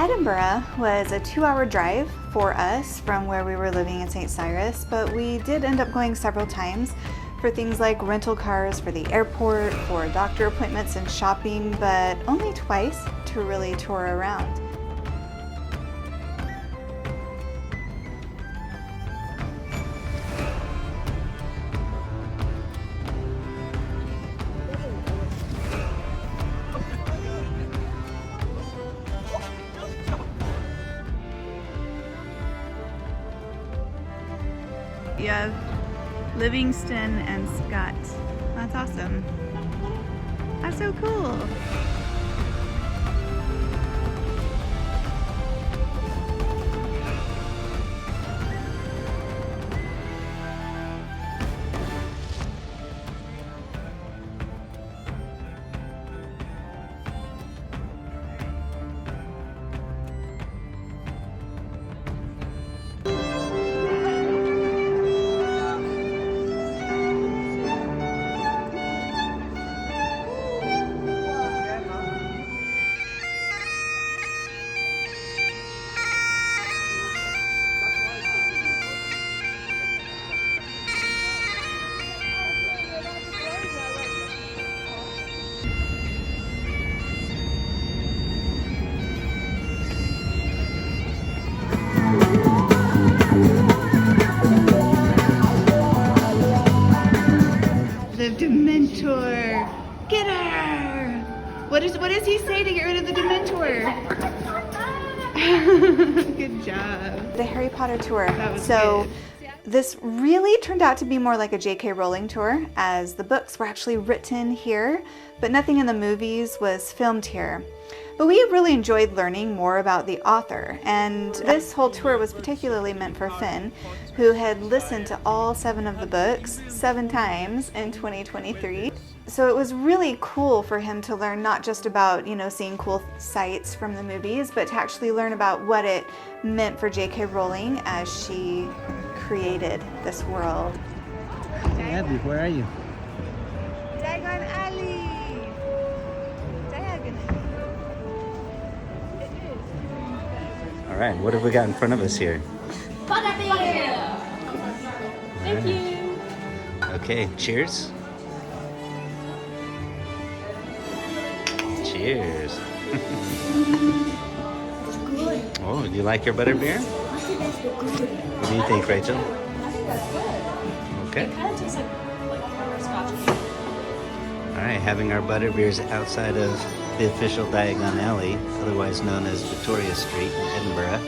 Edinburgh was a 2-hour drive for us from where we were living in St. Cyrus, but we did end up going several times for things like rental cars for the airport, for doctor appointments and shopping, but only twice to really tour around. You have Livingston and Scott. That's awesome. That's so cool. The Dementor! Get her! What does he say to get rid of the Dementor? Good job. The Harry Potter tour. That was good. This really turned out to be more like a J.K. Rowling tour, as the books were actually written here, but nothing in the movies was filmed here. But we really enjoyed learning more about the author, and this whole tour was particularly meant for Finn, who had listened to all 7 of the books 7 times in 2023. So it was really cool for him to learn not just about, seeing cool sights from the movies, but to actually learn about what it meant for J.K. Rowling as she created this world. Hey, Abby, where are you? Diagon Alley! All right, what have we got in front of us here? Butterbeer! Thank you. Okay, cheers. Cheers. Oh, do you like your butterbeer? What do you think, Rachel? I think that's good. Okay. It kind of tastes like a harder scotch. All right, having our butterbeers outside of the official Diagon Alley, otherwise known as Victoria Street in Edinburgh.